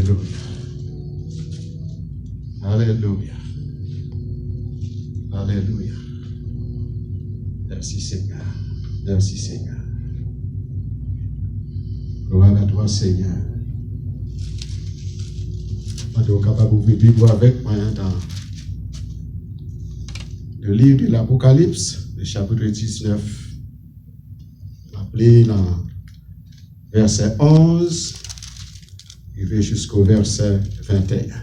Alléluia. Alléluia. Alléluia. Merci Seigneur. Merci Seigneur. Gloire à toi Seigneur. Tu es capable d'ouvrir la Bible avec moi dans le livre de l'Apocalypse, le chapitre 19, appelé dans verset 11, et va jusqu'au verset 21.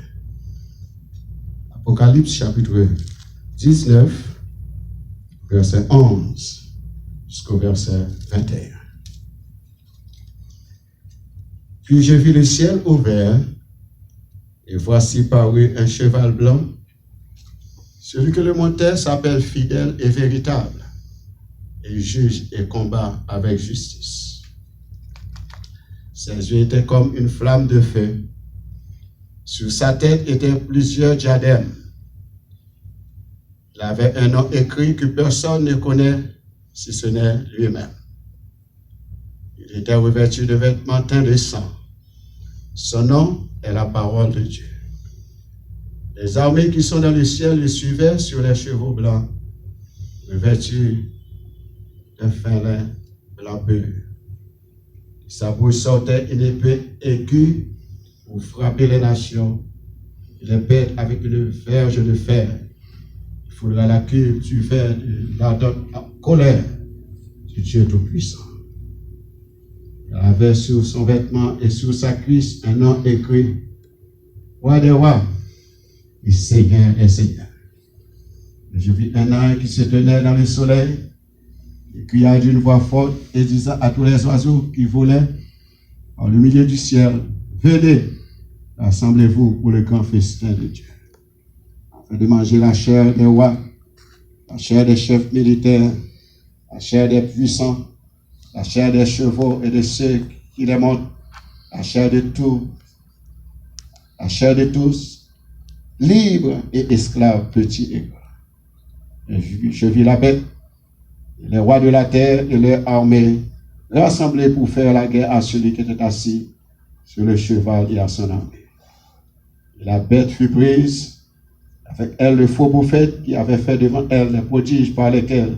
Apocalypse chapitre 19, verset 11, jusqu'au verset 21. Puis je vis le ciel ouvert, et voici parut un cheval blanc. Celui que le montait s'appelle fidèle et véritable, et juge et combat avec justice. Ses yeux étaient comme une flamme de feu. Sur sa tête étaient plusieurs diadèmes. Il avait un nom écrit que personne ne connaît si ce n'est lui-même. Il était revêtu de vêtements teints de sang. Son nom est la parole de Dieu. Les armées qui sont dans le ciel le suivaient sur les chevaux blancs, revêtus d'un fin lin blanc pur. Sa bouche sortait une épée aiguë pour frapper les nations, et les bêtes avec une verge de fer. Il faudra la queue du fer de la colère du Dieu Tout-Puissant. Il avait sur son vêtement et sur sa cuisse un nom écrit: Roi des rois et Seigneur et Seigneur. Je vis un ange qui se tenait dans le soleil, et cria d'une voix forte et disant à tous les oiseaux qui volaient dans le milieu du ciel: Venez, rassemblez-vous pour le grand festin de Dieu, afin de manger la chair des rois, la chair des chefs militaires, la chair des puissants, la chair des chevaux et de ceux qui les montent, la chair de tout, la chair de tous, libres et esclaves, petits et grands. Je vis la bête, les rois de la terre et leurs armées rassemblés pour faire la guerre à celui qui était assis sur le cheval et à son armée. Et la bête fut prise, avec elle le faux prophète qui avait fait devant elle les prodiges par lesquels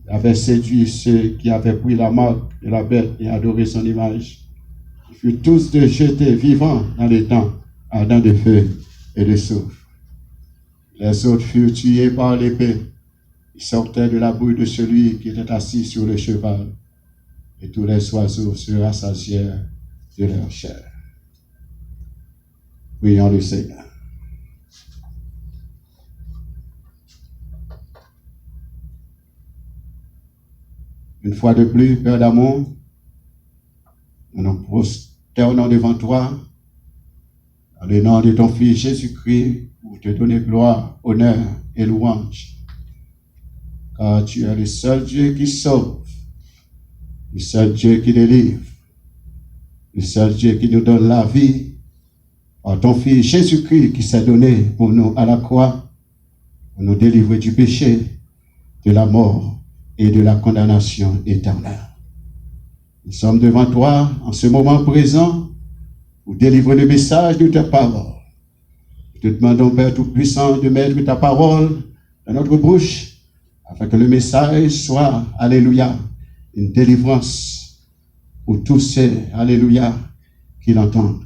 il avait séduit ceux qui avaient pris la marque de la bête et adoré son image. Ils furent tous jetés vivants dans les temps ardents de feu et de soufre. Les autres furent tués par l'épée. Ils sortaient de la bouille de celui qui était assis sur le cheval, et tous les oiseaux se rassasièrent de leur chair. Prions le Seigneur. Une fois de plus, Père d'amour, nous nous prosternons devant toi, dans le nom de ton Fils Jésus-Christ, pour te donner gloire, honneur et louange. Car tu es le seul Dieu qui sauve, le seul Dieu qui délivre, le seul Dieu qui nous donne la vie, par ton Fils Jésus-Christ qui s'est donné pour nous à la croix, pour nous délivrer du péché, de la mort et de la condamnation éternelle. Nous sommes devant toi en ce moment présent pour délivrer le message de ta parole. Nous te demandons, Père Tout-Puissant, de mettre ta parole dans notre bouche afin que le message soit, alléluia, une délivrance pour tous ceux, alléluia, qui l'entendent.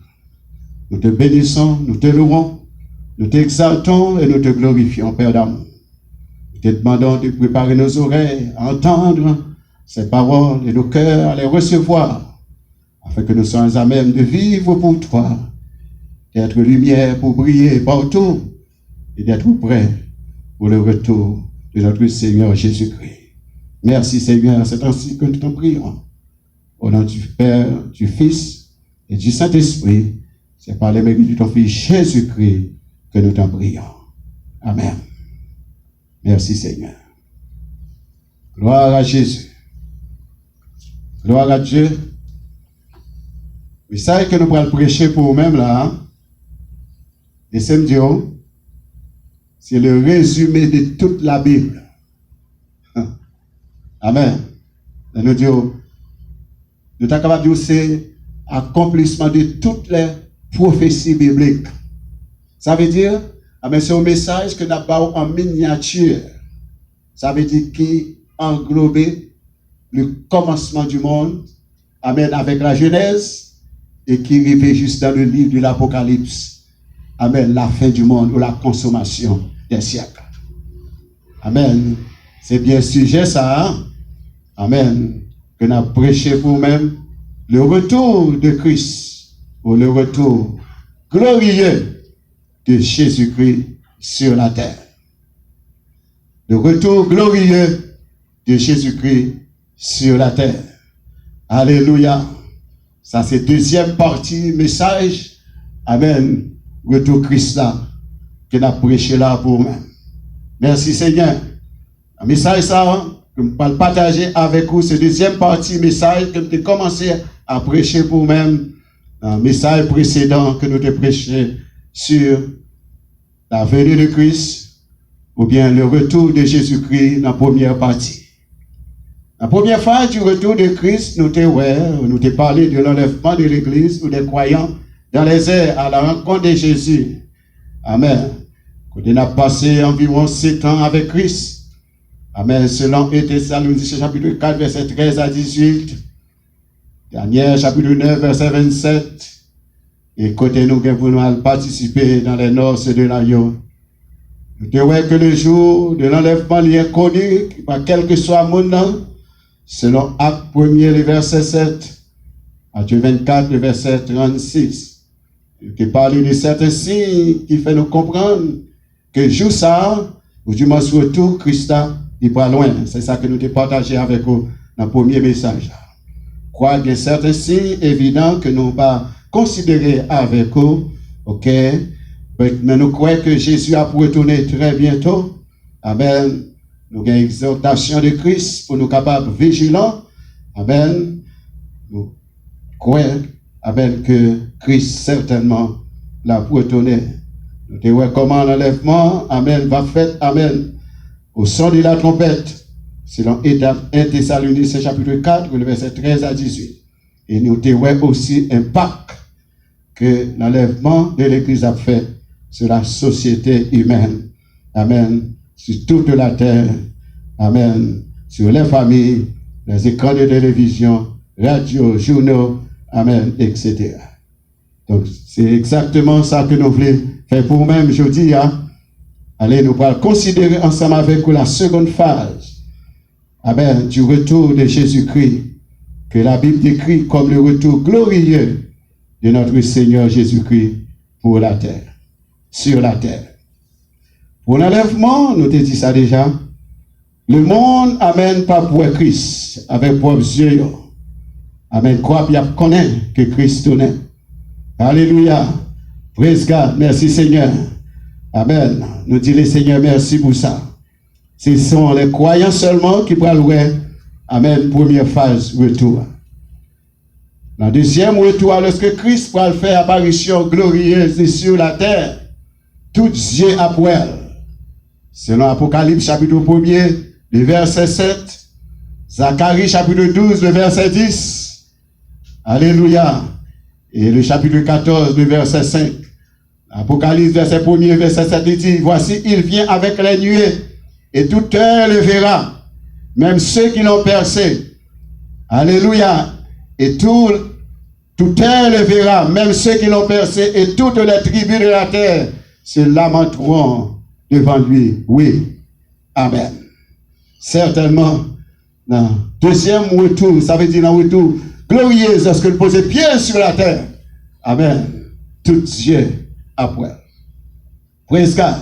Nous te bénissons, nous te louons, nous t'exaltons et nous te glorifions, Père d'amour. Nous te demandons de préparer nos oreilles à entendre ces paroles et nos cœurs à les recevoir, afin que nous soyons à même de vivre pour toi, d'être lumière pour briller partout et d'être prêts pour le retour de notre Seigneur Jésus-Christ. Merci Seigneur, c'est ainsi que nous t'en prions. Au nom du Père, du Fils et du Saint-Esprit, c'est par les mérites de ton Fils Jésus-Christ que nous t'en prions. Amen. Merci Seigneur. Gloire à Jésus. Gloire à Dieu. Mais ça que nous allons prêcher pour nous-mêmes là, et c'est le résumé de toute la Bible. Amen. Et nous sommes capables de dire c'est accomplissement de toutes les prophétie biblique. Ça veut dire, c'est un message que nous avons en miniature. Ça veut dire qui englobe le commencement du monde, amen, avec la Genèse, et qui arrive juste dans le livre de l'Apocalypse. Amen, la fin du monde ou la consommation des siècles. Amen. C'est bien sujet ça, hein? Amen. Que nous avons prêché pour nous-mêmes le retour de Christ, ou le retour glorieux de Jésus-Christ sur la terre. Le retour glorieux de Jésus-Christ sur la terre. Alléluia. Ça, c'est deuxième partie, message. Amen. Retour Christ là, que nous avons prêché là pour nous. Merci Seigneur. Un message ça, que je vais partager avec vous, c'est deuxième partie, message que je commencé à prêcher pour nous-mêmes. Un message précédent que nous avons prêché sur la venue de Christ, ou bien le retour de Jésus-Christ dans la première partie. La première phase du retour de Christ, nous avons parlé de l'enlèvement de l'Église ou des croyants dans les airs à la rencontre de Jésus. Amen. On a passé environ 7 ans avec Christ. Amen. Selon Thessaloniciens chapitre 4, verset 13 à 18. Dernier chapitre 9, verset 27. Et côté nous, nous allons participer dans les noces de l'agneau. Nous devons que le jour de l'enlèvement est connu, quel que soit mon nom, selon Acte 1er, le verset 7, Acte 24, le verset 36. Qui parle de certains signes qui fait nous comprendre que jour ça, ou du moins retour, Christ il pas loin. C'est ça que nous avons partagé avec vous dans le premier message. Croire qu'il y a certains signes évidents que nous pas considérer avec vous, ok? Mais nous croyons que Jésus a pour retourner très bientôt. Amen. Nous avons une exhortation de Christ pour nous capables vigilants. Amen. Nous croyons, amen, que Christ certainement l'a pour retourner. Nous te voyons comment l'enlèvement, amen, va faire, amen, au son de la trompette, selon 1 Thessaloniciens chapitre 4, le verset 13 à 18. Et nous te voyons aussi impact que l'enlèvement de l'Église a fait sur la société humaine. Amen. Sur toute la terre. Amen. Sur les familles, les écrans de télévision, radio, journaux, amen, etc. Donc, c'est exactement ça que nous voulons faire pour nous-mêmes aujourd'hui. Hein? Allez, nous allons considérer ensemble avec vous la seconde phase, amen, du retour de Jésus-Christ, que la Bible décrit comme le retour glorieux de notre Seigneur Jésus-Christ pour la terre, sur la terre. Pour l'enlèvement, nous t'ai dit ça déjà, le monde amène pas pour Christ, avec propres yeux. Amen. Quoi bien connaître que Christ est. Alléluia. Praise God. Merci Seigneur. Amen. Nous disons le Seigneur merci pour ça. Ce sont les croyants seulement qui pourront louer. Amen. Première phase, retour. La deuxième retour, lorsque Christ pourra faire apparition glorieuse sur la terre, tout yeux à poil. Selon Apocalypse chapitre 1er, le verset 7, Zacharie chapitre 12, le verset 10. Alléluia. Et le chapitre 14, le verset 5. Apocalypse, verset 1er, verset 7, il dit, voici, il vient avec les nuées, et tout œil le verra, même ceux qui l'ont percé. Alléluia. Et tout œil le verra, même ceux qui l'ont percé, et toutes les tribus de la terre se lamenteront devant lui. Oui. Amen. Certainement, dans deuxième retour, ça veut dire dans le retour glorieux, lorsque vous posez pied sur la terre. Amen. Tout Dieu après. Praise God.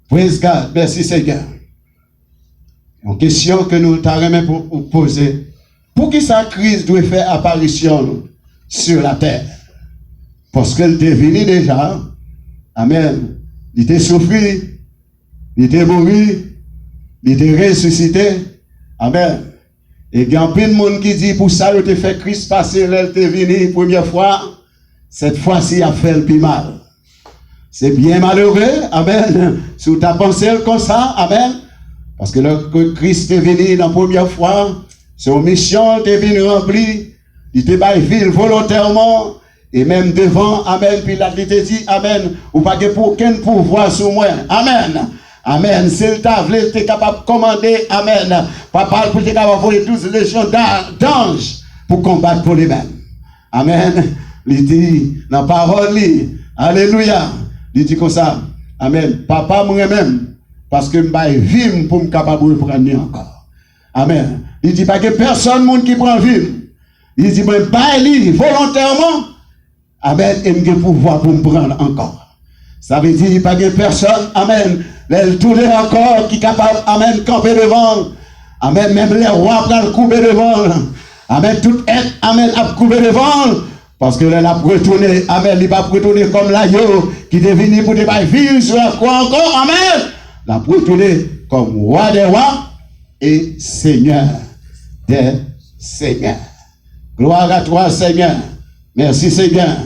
Praise God. Merci Seigneur. Une question que nous t'avons pour poser. Pour qui sa crise doit faire apparition sur la terre? Parce qu'elle était venue déjà. Amen. Il était souffert. Il était mort. Il était ressuscité. Amen. Et il y a plein de monde qui dit pour ça, il te fait Christ passer, elle était venue première fois. Cette fois-ci, il a fait le plus mal. C'est bien malheureux. Amen. Si tu as pensé comme ça, amen. Parce que lorsque Christ est venu la première fois, son mission était venu remplir. Il était pas ville volontairement. Et même devant, amen, puis là, il te dit, amen, ou pas que pour aucun pouvoir sur moi. Amen. Amen. S'il t'a voulu, tu es capable de commander, amen. Papa, pour être capable d'envoyer 12 légions d'anges pour combattre pour les mêmes. Amen. Il dit, dans la parole, alléluia. Il dit comme ça, amen. Papa, moi-même, parce que je vivre pour me capable de prendre encore. Amen. Il dit pas que personne monde qui prend vivre. Il dit, moi, je volontairement. Amen. Et je pouvoir pour me prendre encore. Ça veut dire, il n'y a pas de personne, amen. Les tourner encore qui est capable, amen, camper devant. Amen. Même les rois prennent couper devant. Amen. Tout être, amen, à couper devant. Parce que là, il a retourné, amen, il va retourner comme l'agneau qui est venu pour te vivre sur la croix encore, amen. Il a retourné comme roi des rois et seigneur des seigneurs. Gloire à toi, Seigneur. Merci, Seigneur.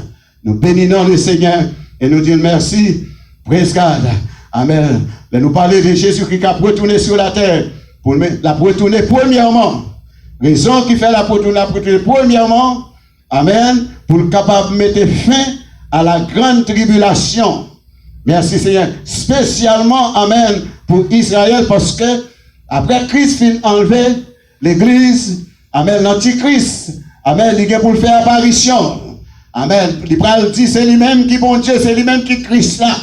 Nous bénissons le Seigneur et nous disons merci. Praise God. Amen. Nous parler de Jésus-Christ qui a retourné sur la terre pour la retourner premièrement. Raison qui fait la retourner premièrement. Amen. Pour le capable de mettre fin à la grande tribulation. Merci Seigneur. Spécialement, amen, pour Israël parce que après Christ fin enlevé l'église, amen, l'antichrist, amen, il est pour le faire apparition. Amen. Il dit c'est lui-même qui bon Dieu, c'est lui-même qui Christ là.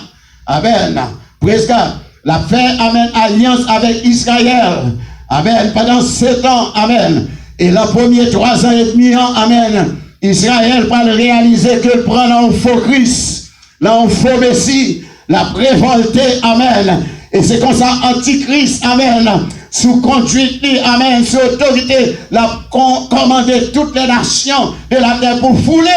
Amen. Praise God. La fait, amen, alliance avec Israël. Amen. Pendant 7 ans, amen. Et le premier 3 ans et demi, amen. Israël va réaliser que le prend un faux Christ, un faux Messie, la révolté, amen. Et c'est comme ça, Antichrist, amen, sous conduite, amen, sous autorité, la commander toutes les nations de la terre pour fouler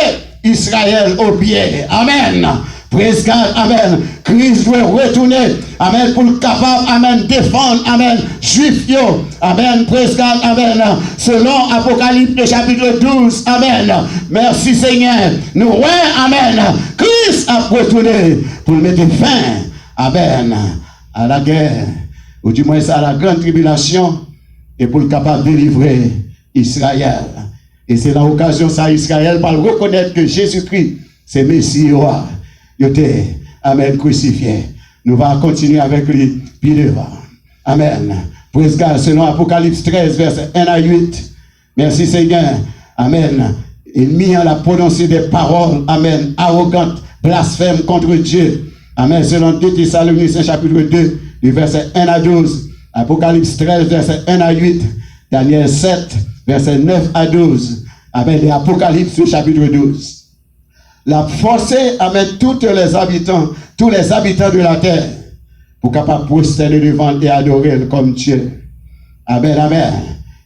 Israël au pied. Amen. Praise God, amen. Christ doit retourner, amen, pour le capable, amen, défendre, amen, juif, yo, amen, praise God, amen, selon Apocalypse chapitre 12, amen. Merci Seigneur. Nous, ouais, amen. Christ a retourné pour mettre fin, amen, à la guerre, ou du moins à la grande tribulation, et pour le capable de délivrer Israël. Et c'est dans l'occasion ça, Israël va reconnaître que Jésus-Christ, c'est Messie, roi. Il était, amen, crucifié. Nous allons continuer avec lui, puis devant. Amen. Praise God, selon Apocalypse 13, verset 1 à 8. Merci Seigneur. Amen. Il mit à prononcer des paroles, amen, arrogantes, blasphèmes contre Dieu. Amen. Selon 2 Thessaloniciens, chapitre 2, du verset 1 à 12. Apocalypse 13, verset 1 à 8. Daniel 7, verset 9 à 12. Amen. Et Apocalypse, chapitre 12. La forcer, amen, tous les habitants de la terre, pour capable prosterner devant et adorer comme Dieu. Amen, amen.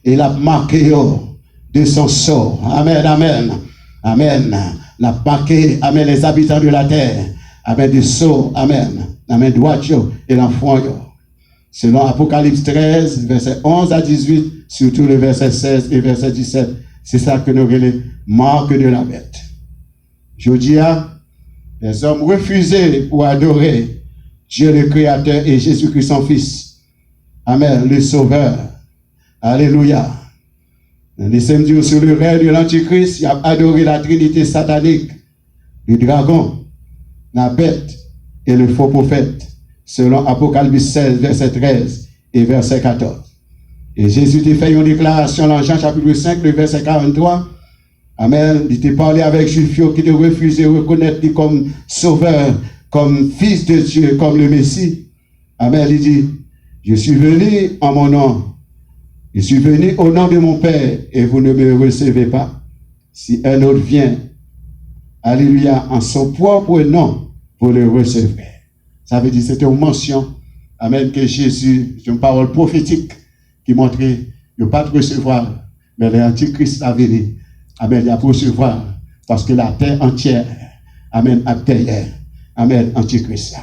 Il a marqué de son sceau. Amen, amen. Amen. La marqué, amen, les habitants de la terre. Amen, du sceau, amen. Amen, droit et l'enfant. Selon Apocalypse 13, verset 11 à 18, surtout le verset 16 et verset 17. C'est ça que nous relèvons, marque de la bête. Je dis, les hommes refusés pour adorer Dieu le Créateur et Jésus-Christ son Fils. Amen, le Sauveur. Alléluia. Laissez-moi dire sur le règne de l'Antichrist, il a adoré la Trinité satanique, le dragon, la bête et le faux prophète, selon Apocalypse 16, verset 13 et verset 14. Et Jésus a fait une déclaration dans Jean chapitre 5, le verset 43. Amen. Il t'a parlé avec Juifs qui te refusé de reconnaître comme sauveur, comme fils de Dieu, comme le Messie. Amen. Il dit, je suis venu en mon nom. Je suis venu au nom de mon Père et vous ne me recevez pas. Si un autre vient, alléluia, en son propre nom, vous le recevrez. Ça veut dire, c'était une mention, amen, que Jésus, c'est une parole prophétique qui montrait, il ne pas te recevoir, mais l'Antichrist a venu. Amen, il a recevoir, parce que la terre entière, amen, a terre, amen, Antichrist.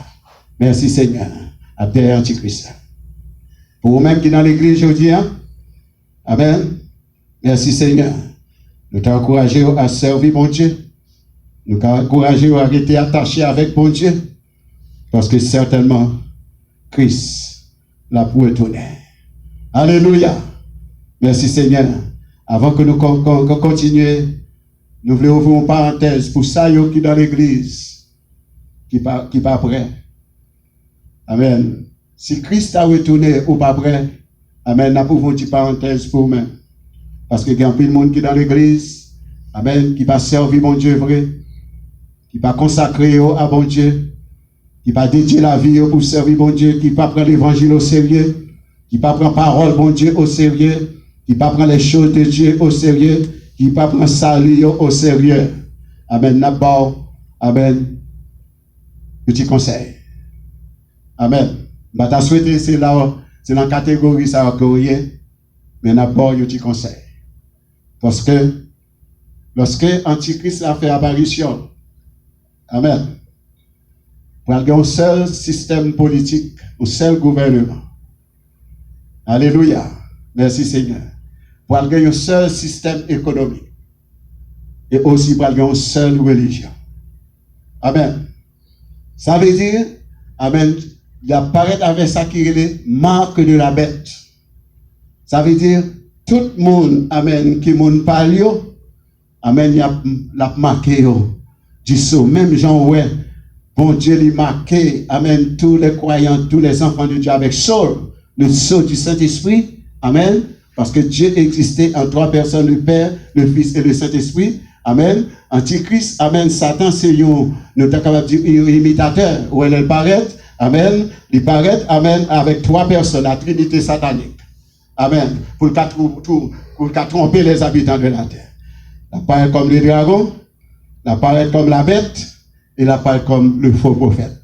Merci Seigneur, à terre Antichrist. Pour vous-même qui sont dans l'église aujourd'hui, amen, merci Seigneur. Nous t'encourageons à servir mon Dieu. Nous t'encourageons à rester attachés avec mon Dieu. Parce que certainement, Christ l'a retourné. Alléluia. Merci Seigneur. Avant que nous continuions, Nous voulons ouvrir une parenthèse pour ça qui dans l'église, qui pas prêt. Amen. Si Christ a retourné ou pas prêt, amen, nous pouvons une parenthèse pour nous. Parce qu'il y a un peu de monde qui est dans l'église, amen, qui va servir mon Dieu vrai, qui va consacrer à bon Dieu, qui va dédier la vie pour servir mon Dieu, qui va prendre l'évangile au sérieux, qui va prendre parole bon Dieu au sérieux, qui va prendre les choses de Dieu au sérieux, qui va prendre salut au sérieux. Amen. D'abord, amen. Petit conseil. Amen. Je vais souhaiter, c'est dans la catégorie ça va mais d'abord, un petit conseil. Parce que lorsque Antichrist a fait apparition, amen, pour avoir un seul système politique, un seul gouvernement. Alléluia. Merci Seigneur. Pour avoir un seul système économique. Et aussi pour avoir une seule religion. Amen. Ça veut dire, amen, il apparaît avec ça qui est les marques de la bête. Ça veut dire, tout le monde, amen, qui moun parle, amen, il a marqué, du saut. Même Jean, ouais, bon Dieu, il marqué, amen, tous les croyants, tous les enfants de Dieu avec le sceau du Saint-Esprit, amen, parce que Dieu existait en trois personnes, le Père, le Fils et le Saint-Esprit, amen. Antichrist, amen, Satan, c'est nous sommes capables de dire, un imitateur, où elle paraît, amen, il paraît, amen, avec trois personnes, la Trinité satanique. Amen. Pour tromper les habitants de la terre. Il apparaît comme le dragon, il apparaît comme la bête, et il apparaît comme le faux prophète.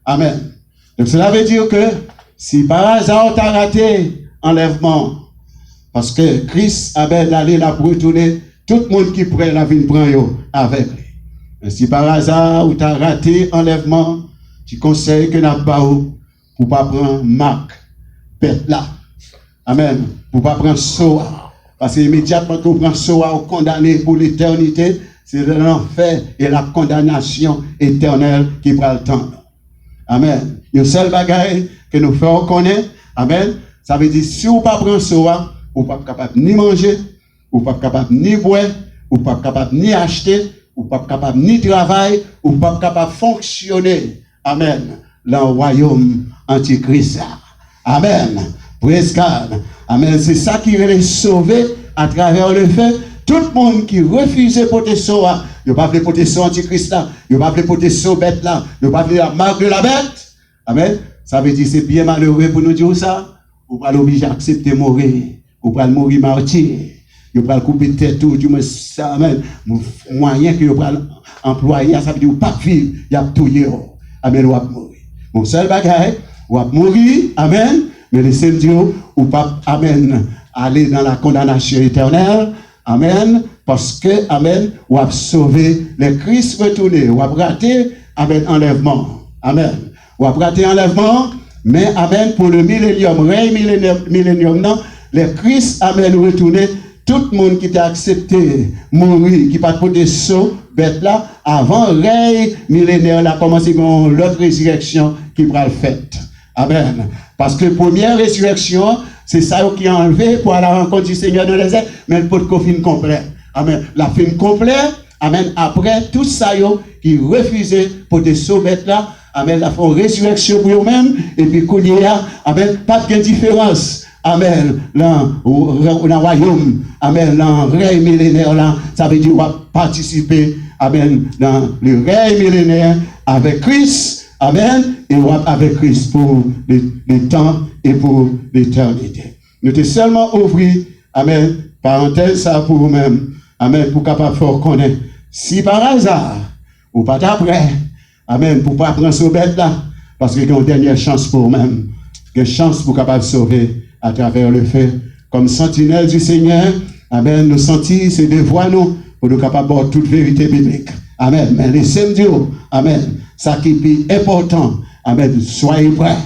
Amen. Donc cela veut dire que si par hasard tu as raté enlèvement, parce que Christ avait allé là pour retourner, tout le monde qui prend la vie prend avec lui. Et si par hasard tu as raté enlèvement, tu conseilles que n'a pas pour pas prendre marque, bête là. Amen. Pour ne pas prendre Soa. Parce que immédiatement qu'on prend Soa, on est condamné pour l'éternité. C'est l'enfer et la condamnation éternelle qui prend le temps. Amen. Il y a un seul bagage que nous faisons connaître. Amen. Ça veut dire, si vous ne pas prendre Soa, vous ne pas capable ni manger, vous ne pas capable ni boire, vous ne pas capable ni acheter, vous ne pas capable ni travailler, vous ne pas capable fonctionner. Amen. Dans le royaume antichrist. Amen. Praise God. Amen. C'est ça qui est sauvé à travers le fait. Tout le monde qui refuse de porter ça, il ne va pas porter ça antichrist là, il ne va pas porter ça bête là, il ne va pas la marque de la bête. Amen. Ça veut dire c'est bien malheureux pour nous dire ça. Vous ne pouvez pas l'obliger à accepter mourir. Vous ne pouvez pas mourir martyr. Vous ne pouvez pas couper tête tout, du moins ça, amen. Moyen que vous pouvez employer, ça veut dire vous ne pouvez pas vivre, il y a tout. Amen, vous pouvez mourir. Mon seul bagage, vous pouvez mourir, amen. Mais laissez-moi dire, ou pas, amen, aller dans la condamnation éternelle, amen, parce que, amen, ou a sauvé les Christ retournés, ou a raté, amen, enlèvement, amen, ou a raté enlèvement, mais, amen, pour le millénium, millénium, non, les Christ, amen, retournés, tout le monde qui t'a accepté, mourir, qui pas de saut, bête là, avant, règne millénaire, là, commencé l'autre résurrection qui va le faire. Amen. Parce que la première résurrection, c'est ça qui est enlevé pour aller à la rencontre du Seigneur dans les airs, mais le pot de fin complet. Amen. La fin complète, amen. Après, tout ça qui refusait pour te sauver là, amen. La fin résurrection pour eux-mêmes, et puis qu'on y a, amen. Pas de différence. Amen. Dans le royaume, amen. Dans le règne millénaire là, ça veut dire qu'on va participer, amen. Dans le règne millénaire avec Christ. Amen. Et on va avec Christ pour le temps et pour l'éternité. Nous t'es seulement ouvert, amen, parenthèse ça pour vous-même, amen, pour capable faire connaître. Si par hasard, ou pas après, amen, pour pas prendre ce bête là, parce qu'il y a une dernière chance pour vous-même, une chance pour capable sauver à travers le fait, comme sentinelle du Seigneur, amen, nous sentir, c'est de voir nous, pour nous capables de toute vérité biblique. Amen. Mais laissez-moi dire, amen, ça qui est plus important, amen, soyez prêts.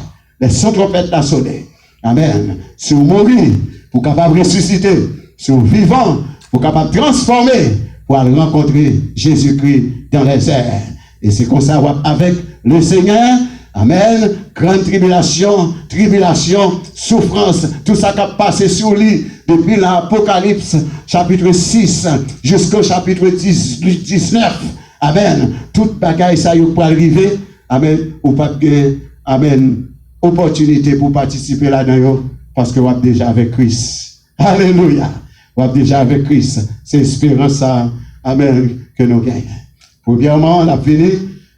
Les sons trompettes la sonner. Amen. Si vous mourrez, pour capable ressusciter, si vous vivant, pour capable transformer, pour aller rencontrer Jésus-Christ dans les airs. Et c'est comme ça, avec le Seigneur, Amen. Grande tribulation, souffrance, tout ça qui a passé sur lui depuis l'Apocalypse, chapitre 6, jusqu'au chapitre 19. Amen. Toute bagaille, ça y est pour arriver. Amen. Ou pas de, amen, opportunité pour participer là-dedans, parce que vous êtes déjà avec Christ. Alléluia. Vous êtes déjà avec Christ. C'est l'espérance, ça, amen, que nous gagnons. Premièrement, on a fini,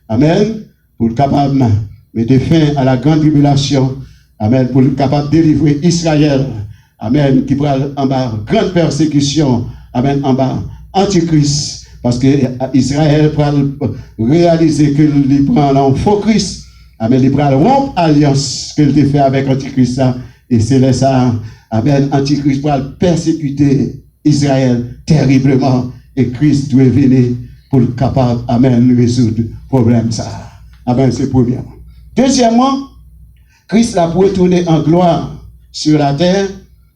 amen, pour le capable de mettre fin à la grande tribulation, amen, pour le capable de délivrer Israël, amen, qui prend en bas grande persécution, amen, en bas antichrist, parce que Israël prend réaliser que il prend un faux Christ, amen, il prend rompre alliance qu'il a fait avec antichrist, et c'est là ça, amen, antichrist prend persécuter Israël terriblement, et Christ doit venir pour le capable, amen, résoudre le problème ça. Amen, c'est premièrement. Deuxièmement, Christ l'a retourné en gloire sur la terre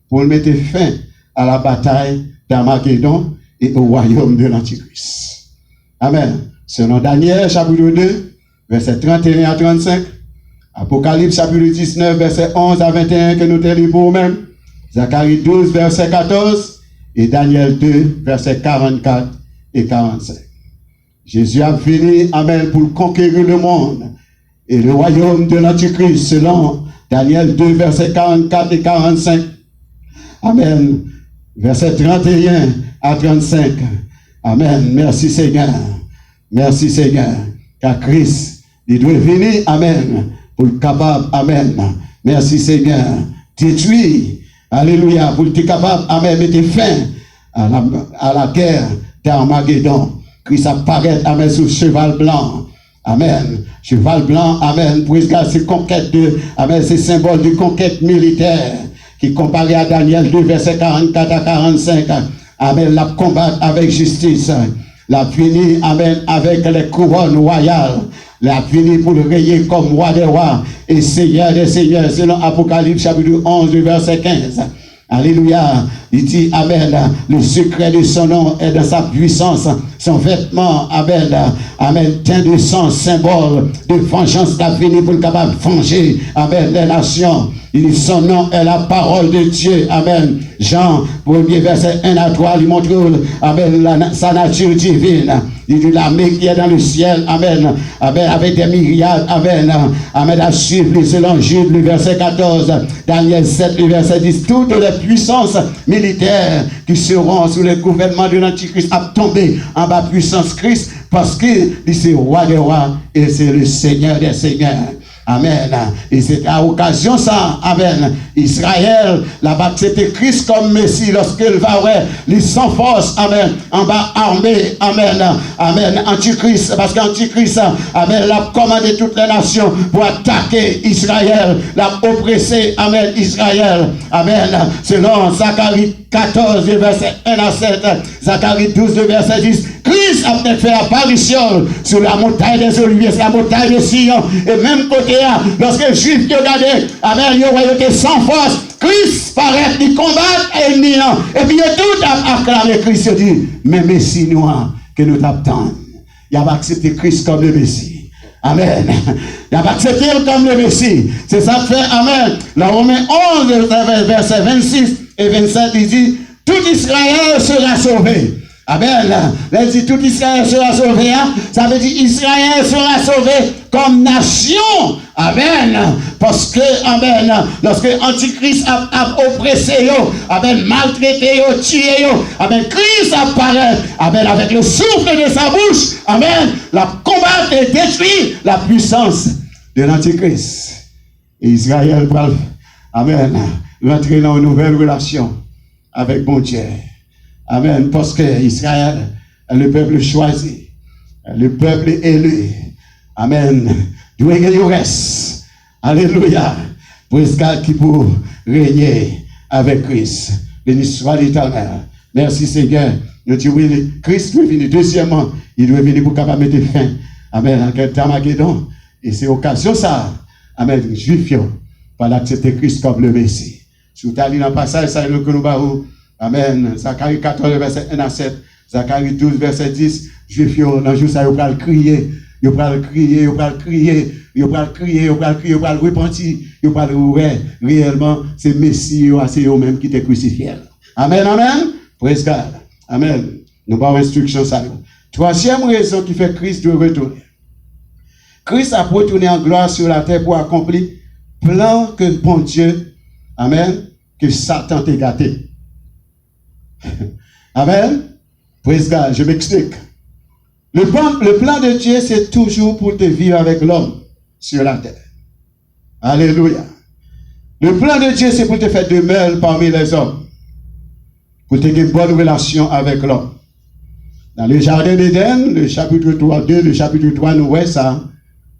pour mettre fin à la bataille d'Armageddon et au royaume de l'Antichrist. Amen. Selon Daniel, chapitre 2, verset 31 à 35, Apocalypse, chapitre 19, verset 11 à 21, que nous tenons pour nous-mêmes, Zacharie 12, verset 14, et Daniel 2, verset 44 et 45. Jésus a venu, amen, pour conquérir le monde et le royaume de l'Antichrist, selon Daniel 2, versets 44 et 45. Amen. Verset 31 à 35. Amen. Merci Seigneur. Merci Seigneur. Car Christ, il doit venir, amen, pour le capable, amen. Merci Seigneur. Détruire, alléluia, pour être capable, amen, mettre fin à la guerre d'Armageddon. Christ apparaît, amen, sur cheval blanc. Amen. Cheval blanc, amen. Pour c'est conquête de, amen, c'est symbole de conquête militaire qui comparé à Daniel 2, verset 44 à 45. Amen. La combattre avec justice. La finir, amen, avec les couronnes royales. La finir pour le rayer comme roi des rois et seigneur des seigneurs, selon Apocalypse chapitre 11, verset 15. Alléluia. Il dit, amen, le secret de son nom est dans sa puissance. Son vêtement, amen, amen, teint de sang, symbole de vengeance d'avenir pour le capable de venger, amen, les nations. Il dit, son nom est la parole de Dieu, amen. Jean, 1er verset 1 à 3, il montre, amen, sa nature divine. Il dit, l'armée qui est dans le ciel, amen, amen, avec des myriades, amen, amen, à suivre selon Jude, le verset 14, Daniel 7, le verset 10, toutes les puissances militaires qui seront sous le gouvernement de l'Antichrist à tomber en bas puissance Christ, parce que c'est roi des rois et c'est le Seigneur des seigneurs. Amen. Et c'est à occasion ça, amen. Israël, là-bas, c'était Christ comme Messie lorsqu'il va, ouais, les sans force, amen, en bas armé, amen, amen, antichrist, parce qu'antichrist, amen, l'a commandé toutes les nations pour attaquer Israël, l'a oppressé, amen, Israël, amen, selon Zacharie 14, verset 1 à 7, Zacharie 12, verset 10, Christ a peut-être fait apparition sur la montagne des Oliviers, la montagne de Sion, et même côté là, lorsque les Juifs regardaient, amen, ils voyaient sans force, Christ paraît, il combat et il nie, et puis il tout a acclamé Christ, il dit, mais Messie noir que nous t'attendons, il a accepté Christ comme le Messie. Amen. Il a accepté comme le Messie. C'est ça que fait, amen. Dans Romains 11, verset 26 et 27, il dit, tout Israël sera sauvé. Amen. Il dit, tout Israël sera sauvé. Hein? Ça veut dire, Israël sera sauvé comme nation. Amen. Parce que, amen, lorsque l'Antichrist a oppressé, amen, maltraité, tué, amen, Christ apparaît, amen, avec le souffle de sa bouche, amen, la combattre et détruire la puissance de l'Antichrist. Et Israël va, amen, rentrer dans une nouvelle relation avec bon Dieu. Amen. Parce que Israël est le peuple choisi, le peuple élu. Amen. Doit gagner le reste. Alléluia. Pour Israël qui peut régner avec Christ. Béni soit l'Éternel. Merci Seigneur. Nous disons oui, Christ doit venir. Deuxièmement, il doit venir pour capable mettre fin. Amen. En quel Armageddon. Et c'est occasion ça. Amen. Juif, par l'accepter Christ comme le Messie. Si vous allez dans le passage, ça nous nous. Amen. Zacharie 14, verset 1 à 7. Zacharie 12, verset 10. Juif, dans le jour, ça va crier. Ils vont crier, ils vont crier, ils vont crier, ils vont crier, ils vont repentir, ils vont ouais, réellement, c'est Messie, c'est eux-mêmes qui t'ont crucifié. Amen, amen. Praise God. Amen. Nous avons instruction ça. Troisième raison qui fait Christ doit retourner. Christ a retourné en gloire sur la terre pour accomplir plan que bon Dieu, amen, que Satan t'a gâté. Amen. Praise God. Je m'explique. Le plan de Dieu, c'est toujours pour te vivre avec l'homme sur la terre. Alléluia. Le plan de Dieu, c'est pour te faire demeure parmi les hommes. Pour te avoir une bonne relation avec l'homme. Dans le jardin d'Éden, le chapitre 3, 2, le chapitre 3, nous voyons ça.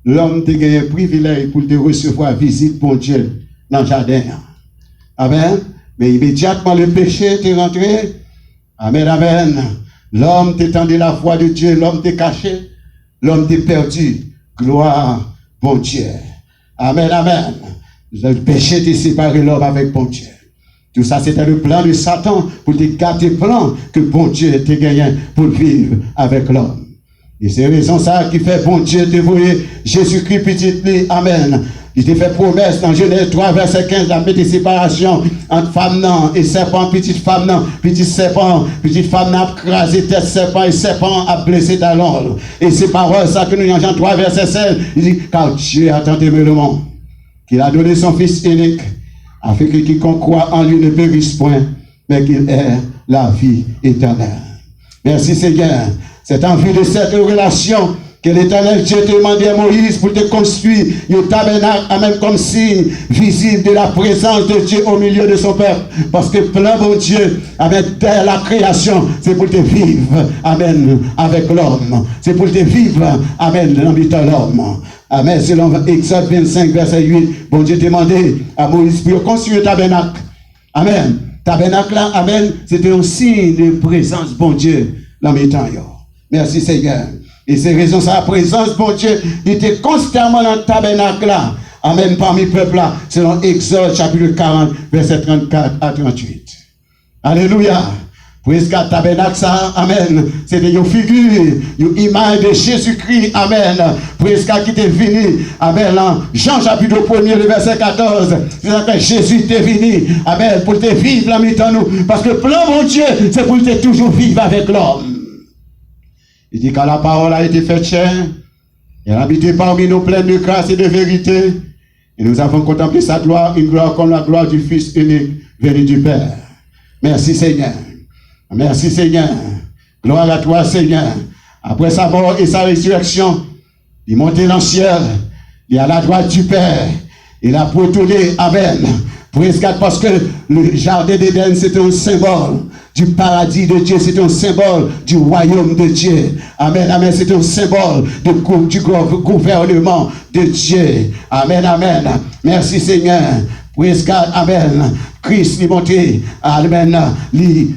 L'homme te gagné un privilège pour te recevoir visite pour Dieu dans le jardin. Amen. Mais immédiatement le péché t'est rentré. Amen, amen. L'homme t'étendait la foi de Dieu, l'homme t'est caché, l'homme t'est perdu. Gloire, bon Dieu. Amen, amen. Le péché t'a séparé l'homme avec bon Dieu. Tout ça, c'était le plan de Satan pour te gâter le plan que bon Dieu t'a gagné pour vivre avec l'homme. Et c'est raison ça qui fait bon Dieu te voyer Jésus-Christ petit. Amen. Il t'a fait promesse dans Genèse 3, verset 15, la mettre séparation entre femme et serpent, petite femme petit femme n'a crasé tête serpent et serpent a blessé talon. Et c'est paroles ça que nous en Jean 3, verset 16, il dit, car Dieu a tant aimé le monde, qu'il a donné son Fils unique, afin que quiconque croit en lui ne périsse point, mais qu'il ait la vie éternelle. Merci Seigneur. C'est en vue de cette relation que l'Éternel Dieu te demandait à Moïse pour te construire un tabernacle, même comme signe visible de la présence de Dieu au milieu de son peuple. Parce que plein bon Dieu, amen, dès la création, c'est pour te vivre, amen, avec l'homme. C'est pour te vivre, amen, dans l'homme. Amen, selon Exode 25, verset 8, bon Dieu demandait à Moïse pour construire un tabernacle. Amen. Tabernacle là, amen, c'était un signe de présence, bon Dieu, dans mes temps. Merci Seigneur. Et c'est raison sa présence, bon Dieu, il était constamment dans le tabernacle là. Amen, parmi le peuple là. Selon Exode chapitre 40, verset 34 à 38. Alléluia. Praise God, tabernacle ça, amen. C'était une figure, une image de Jésus-Christ, amen. Praise God qui était venu, amen. Jean chapitre 1er, le verset 14. C'est ça que Jésus était venu, amen, pour te vivre là maintenant nous. Parce que le plan, mon Dieu, c'est pour te toujours vivre avec l'homme. Il dit quand la parole a été faite chair, elle a habité parmi nous pleine de grâce et de vérité. Et nous avons contemplé sa gloire, une gloire comme la gloire du Fils unique venu du Père. Merci Seigneur. Merci Seigneur. Gloire à toi Seigneur. Après sa mort et sa résurrection, il est monté dans le ciel. Il est à la droite du Père. Il a retourné. Amen. Praise God, parce que le jardin d'Éden, c'était un symbole du paradis de Dieu, c'est un symbole du royaume de Dieu. Amen, amen, c'est un symbole du gouvernement de Dieu. Amen, amen. Merci Seigneur. Praise God, amen. Christ est monté, amen,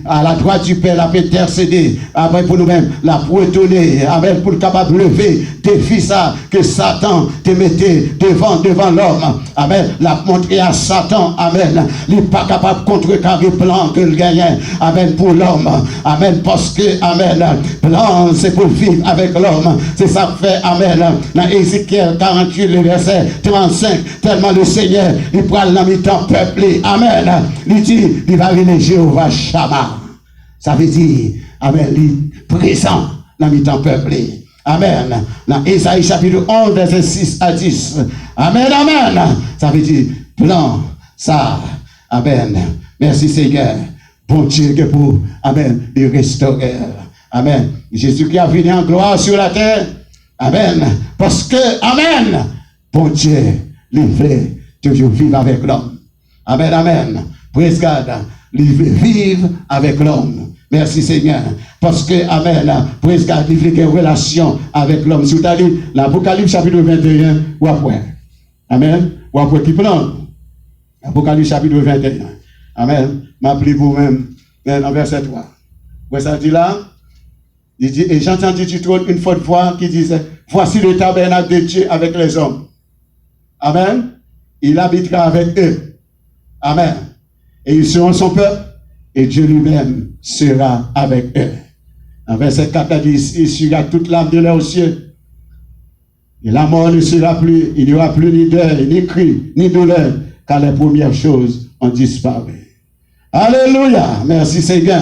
à la droite du Père, l'a fait intercéder, amen, pour nous-mêmes, l'a retourné, amen, pour le capable de lever défi ça, que Satan te mettait devant l'homme, amen, l'a montré à Satan, amen, il n'est pas capable de contrecarrer le plan que le gagnait, amen, pour l'homme, amen, parce que, amen, plan, c'est pour vivre avec l'homme, c'est ça que fait, amen, dans Ézéchiel 48, le verset 35, tellement le Seigneur, il prend la mi-temps peuplé, amen. Il dit, il va venir Jéhovah Shammah. Ça veut dire, amen, il est présent dans le temps peuplé. Amen. Dans Ésaïe chapitre 11, verset 6 à 10. Amen, amen. Ça veut dire, plan, ça. Amen. Merci Seigneur. Bon Dieu que pour, amen, le restaurer. Amen. Jésus qui a venu en gloire sur la terre. Amen. Parce que, amen, bon Dieu, il veut toujours vivre avec l'homme. Amen, amen. Praise God. Vivre avec l'homme. Merci Seigneur. Parce que, amen, praise God, il veut une relation avec l'homme. Si vous avez lu l'Apocalypse chapitre 21, ou après. Amen. Ou après qui plan. Apocalypse chapitre 21. Amen. M'appelez vous-même dans verset 3. Vous ça dit là? Il dit, et j'entendis du trône une forte voix qui disait, voici le tabernacle de Dieu avec les hommes. Amen. Il habitera avec eux. Amen. Et ils seront son peuple, et Dieu lui-même sera avec eux. En verset 4, il dit, il essuiera toute l'âme de leurs yeux. Et la mort ne sera plus, il n'y aura plus ni deuil, ni cri, ni douleur, car les premières choses ont disparu. Alléluia, merci Seigneur.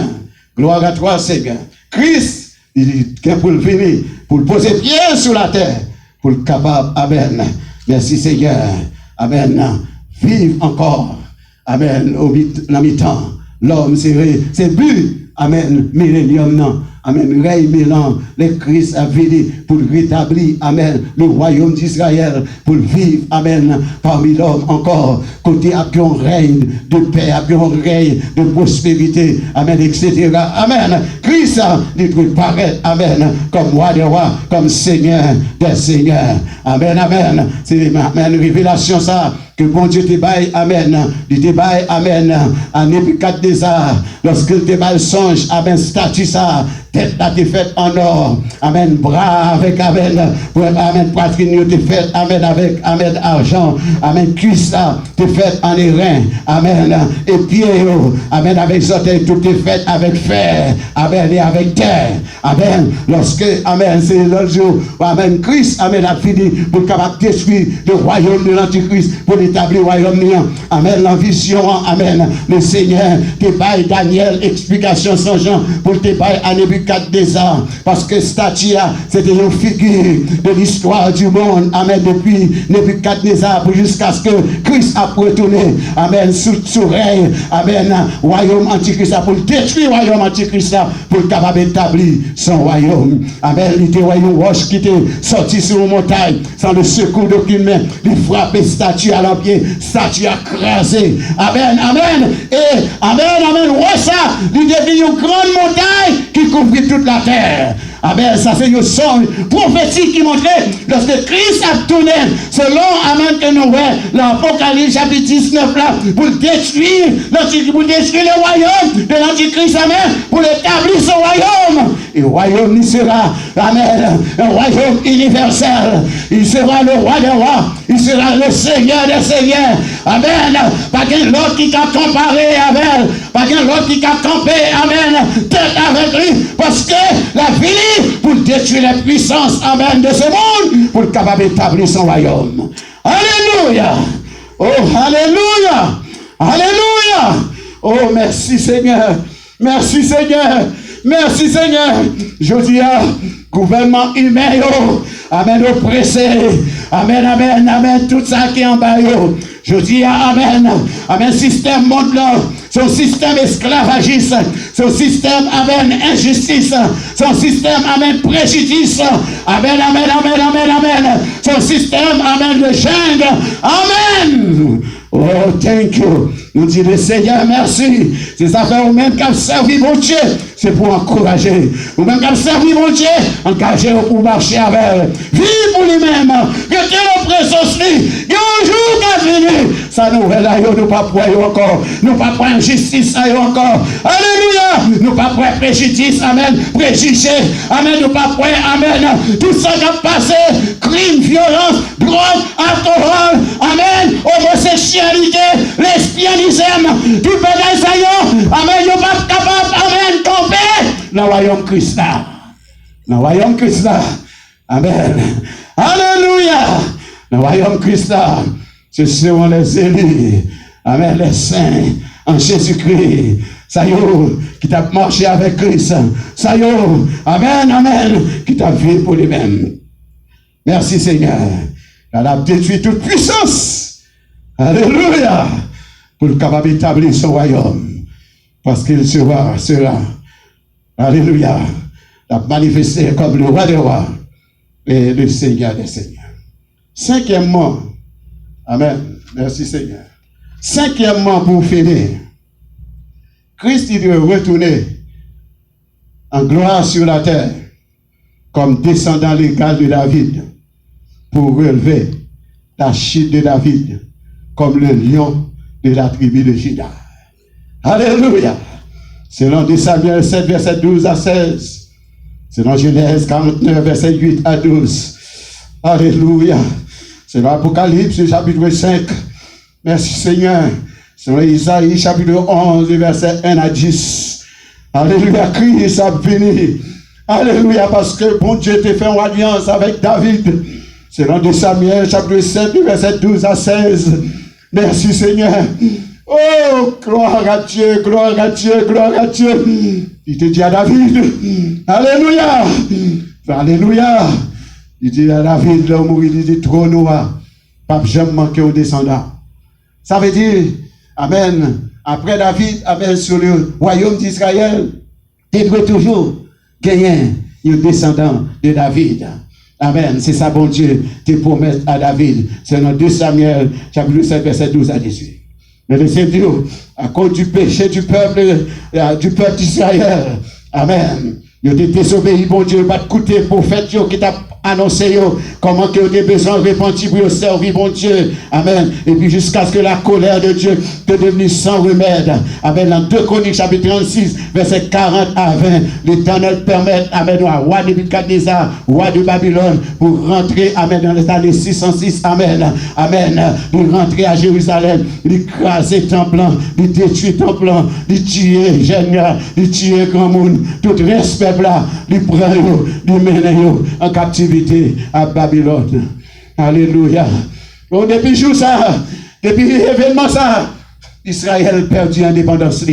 Gloire à toi Seigneur. Christ, il est pour le venir, pour le poser pied sur la terre, pour le capable. Amen. Merci Seigneur. Amen. Vive encore. Amen. Au mi-temps. L'homme, c'est but. Amen. Millénium, non. Amen. Règne Milan, le Christ a venu pour rétablir, amen, le royaume d'Israël, pour vivre, amen, parmi l'homme encore, côté à un règne de paix, à un règne de prospérité, amen, etc. Amen. Christ, il doit paraître, amen, comme roi des rois, comme Seigneur des seigneurs. Amen, amen. C'est, amen, révélation ça, que bon Dieu te baille, amen, il te baille, amen, en Nebuchadnezzar, lorsqu'il te baille songe, amen, statue ça, tête là t'es faite en or, amen, bras avec, amen, amen, poitrine t'es faite, amen, avec, amen, argent, amen, cuisse là t'es faite en airain, amen, et pieds, amen, avec orteils, tout est fait avec fer, amen, et avec terre, amen, lorsque, amen, c'est l'autre jour, amen, Christ, amen, a fini pour capable détruire le royaume de l'Antichrist, pour établir le royaume néant, amen, la vision, amen, le Seigneur, te baille Daniel, explication sans Jean, pour te baille à Nebuchadnezzar, parce que Statia, c'était une figure de l'histoire du monde, amen, depuis Nebuchadnezzar, jusqu'à ce que Christ a retourné, amen, sous règne, amen, royaume antichrist, pour détruire le royaume antichrist, pour capable d'établir son royaume, amen, il était royaume roche qui était sorti sur une montagne, sans le secours d'aucune main, il frappait statue à l'empied, statue a crasé, amen, amen, et amen, amen, ouais ça, il devient une grande montagne qui couvre toute la terre. Amen, ça c'est un songe prophétique qui montrait lorsque Christ a tourné, selon, amen, que nous voyons, l'Apocalypse chapitre 19 là, pour détruire le royaume de l'Antichrist, amen, pour établir son royaume. Et le royaume, il sera, amen, un royaume universel. Il sera le roi des rois, il sera le Seigneur des seigneurs. Amen. Pas qu'un autre qui a comparé, amen. Pas qu'un autre qui a campé, amen, tête avec lui, parce que la vie pour détruire la puissance, amen, de ce monde, pour capable d'établir son royaume. Alléluia. Oh, alléluia. Alléluia. Oh, merci Seigneur. Merci Seigneur. Merci Seigneur. Je dis à gouvernement humain, amen, oppressé. Amen, amen, amen, tout ça qui est en bas, je dis amen, amen, système monde là, son système esclavagiste, son système, amen, injustice, son système, amen, préjudice, amen, amen, amen, amen, amen, son système, amen, de jungle, amen. Oh, thank you. Nous disons le Seigneur, merci. C'est ça fait vous-même qui avez servi mon Dieu. C'est pour encourager. Vous-même qui avez servi mon Dieu, engagez pour marcher avec elle. Vive pour lui-même. Que quelle présence lui. Il y a un jour qui est venu. Ça nous est là, nous pas pour encore. Nous pas pour injustice encore. Alléluia. Nous pas pour préjudice. Amen. Préjugé. Amen. Nous pas pour, amen. Tout ça qui a passé. Crime, violence, drogue, alcool. Amen. Homosexualité, lesbianisme. Tout bagage ça y amen, yo pas capable, amen, tomber dans le royaume Christ là. Dans le royaume Christ là. Amen. Alléluia. Dans le royaume Christ là, ce seront les élus. Amen, les saints en Jésus-Christ. Ça y est, qui t'a marché avec Christ. Ça y est, amen, amen, qui t'a vécu pour lui-même. Merci Seigneur. Elle a détruit toute puissance. Alléluia. Pour le capable d'établir son royaume. Parce qu'il sera, alléluia, la manifester comme le roi des rois et le Seigneur des seigneurs. Cinquièmement, amen, merci Seigneur. Cinquièmement, pour finir, Christ il doit retourner en gloire sur la terre comme descendant légal de David pour relever la chute de David comme le lion de la tribu de Juda. Alléluia. Selon 2 Samuel 7, verset 12 à 16. Selon Genèse 49, verset 8 à 12. Alléluia. Selon Apocalypse, chapitre 5. Merci Seigneur. Selon Isaïe, chapitre 11, verset 1 à 10. Alléluia. Christ a béni. Alléluia. Parce que bon Dieu t'a fait une alliance avec David. Selon 2 Samuel, chapitre 7, verset 12 à 16. Merci Seigneur. Oh, gloire à Dieu, gloire à Dieu, gloire à Dieu. Il te dit à David, alléluia, alléluia. Il dit à David, l'homme, il dit, trop noir, pas jamais manquer au descendant. Ça veut dire, amen, après David, amen, sur le royaume d'Israël, il doit toujours gagner un descendant de David. Amen. C'est ça, bon Dieu, te promet à David. C'est dans 2 Samuel, chapitre 7, verset 12 à 18. Mais le Seigneur, à cause du péché du peuple d'Israël, amen. Il a désobéi, bon Dieu, pas de coûter prophète qui t'a annoncé comment que vous avez besoin de repentir pour servir, bon Dieu. Amen. Et puis jusqu'à ce que la colère de Dieu te devienne sans remède. Amen. Dans 2 Chroniques, chapitre 36, verset 40 à 20, l'Éternel permet, amen, au roi de Nebuchadnezzar, roi de Babylone, pour rentrer, amen, dans les années 606, amen, amen, pour rentrer à Jérusalem, d'écraser temple, de détruire temple, de tuer jeunes, de tuer grand monde, tout respect là, de prendre, de mener en captivité à Babylone. Alléluia. Bon, depuis jour ça, depuis événement ça, Israël perdu l'indépendance.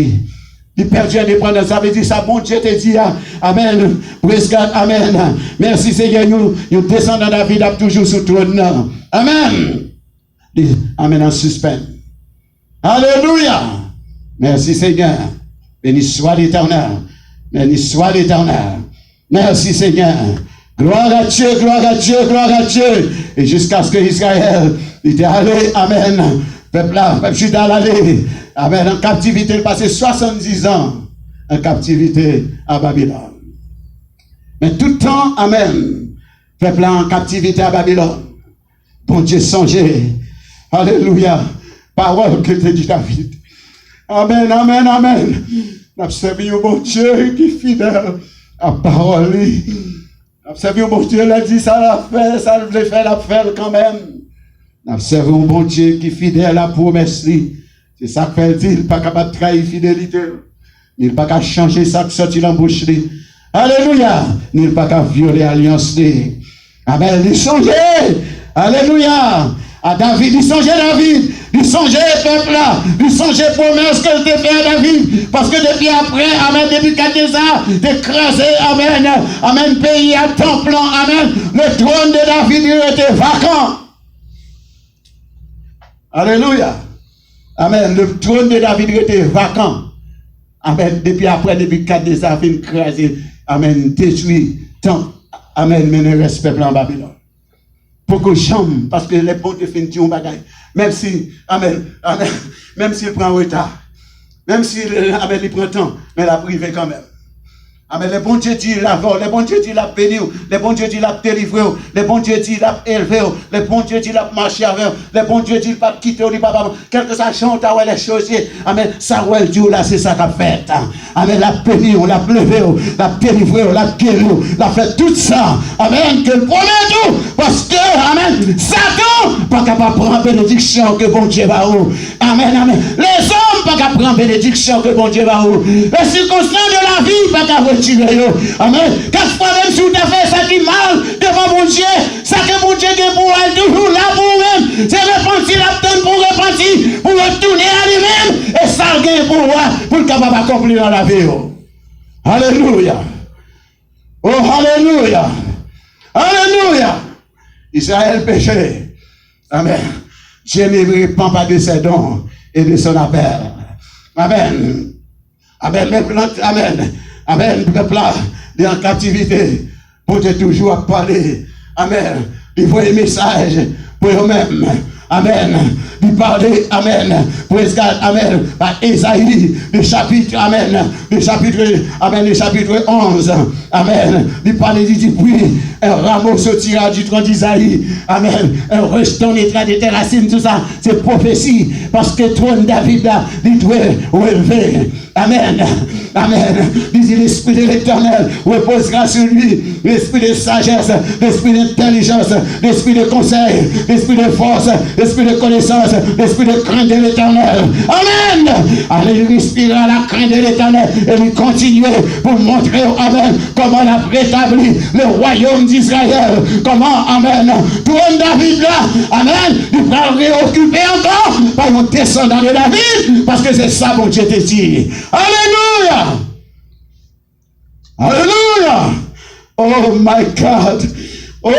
Il perdu l'indépendance. Ça veut dire ça, bon Dieu te dit, amen. Praise God, amen. Merci Seigneur, nous descendons David toujours sur le trône. Amen. Amen en suspens. Alléluia. Merci Seigneur. Béni soit l'Éternel. Béni soit l'Éternel. Merci Seigneur. Gloire à Dieu, gloire à Dieu, gloire à Dieu. Et jusqu'à ce que Israël était allé, amen. Peuple là, peuple juda allé, amen, en captivité, il passait 70 ans en captivité à Babylone. Mais tout le temps, amen, peuple là en captivité à Babylone. Bon Dieu songeait. Alléluia. Parole que te dit David. Amen, amen, amen. Nous avons servi un bon Dieu qui est fidèle à parole. Nous avons servi un bon Dieu, il a dit ça l'a fait, ça l'a fait, l'a fait quand même. Nous avons servi un bon Dieu qui est fidèle à la promesse. C'est ça que fait dire, il n'est pas capable de trahir fidélité. Il n'est pas capable de changer ça qui sortit dans la bouche. Alléluia. Il n'est pas capable de violer l'alliance. Amen. Il songeait. Alléluia. À David, il songeait David. Il songeait peuple là. Il songeait promesse que je t'ai fait à David. Parce que depuis après, amen, depuis 4 ans, d'écraser, amen, amen, pays à temps plein, amen, le trône de David, il était vacant. Alléluia. Amen. Le trône de David était vacant. Amen. Depuis après, depuis 4 ans, il écrasé, amen, détruit, tant, amen, mais ne reste peuple en Babylone. Beaucoup chambre, parce que les bons définitions bagaille. Même si, amen, amen, même s'il prend retard, même s'il, amen, il prend temps, mais la privé quand même. Amen, les bons Dieu dit la vol, les bons Dieu dit la béni, les bons Dieu dit la délivrer, les bons Dieu dit la élever, les bons Dieu dit la marcher avec, les bons Dieu dit pas quitter, les papa, quel que ça chante, les choses, amen, ça ouais Dieu là, c'est ça qu'a fait. Amen, la béni, la lever, la délivrer, la guérir, la fait tout ça. Amen, que le promet tout, parce que, amen, Satan, pas capable de prendre bénédiction que bon Dieu va où. Amen, amen. Les hommes, pas capable de prendre bénédiction que bon Dieu va où. Les circonstances de la vie, pas capable de amen. Quelquefois même si vous avez fait ça qui mal devant mon Dieu, ça que mon Dieu est pour elle toujours là pour vous-même. C'est repentir, l'abdon pour repentir, pour retourner à lui-même. Et ça gagne pour le capable d'accomplir dans la vie. Alléluia. Oh, alléluia. Alléluia. Israël péché. Amen. Dieu ne répand pas de ses dons et de son appel. Amen. Amen. Amen. Amen, peuple là, de en captivité, pour te toujours parler. Amen. Il faut un message pour eux-mêmes. Amen. Il parler, amen. Praise God, amen. Par Esaïe, le chapitre, amen. Le chapitre, amen, le chapitre 11. Amen. Il parler, il dit, puis, un rameau sortira du tronc d'Isaïe. Amen. Un rejeton naîtra de tes racines, tout ça. C'est prophétie. Parce que trône David, il doit relever. Amen. Amen. Il dit, l'esprit de l'Éternel reposera sur lui. L'esprit de sagesse, l'esprit d'intelligence, l'esprit de conseil, l'esprit de force, l'esprit de connaissance, l'esprit de crainte de l'Éternel. Amen. Allez, il respirera la crainte de l'Éternel et lui continuer pour montrer, amen, comment il a rétabli le royaume d'Israël. Comment, amen, trône David là, amen, il va réoccuper encore par un descendant de David, parce que c'est ça, mon Dieu te dit. Alléluia! Alléluia! Oh my God! Oh,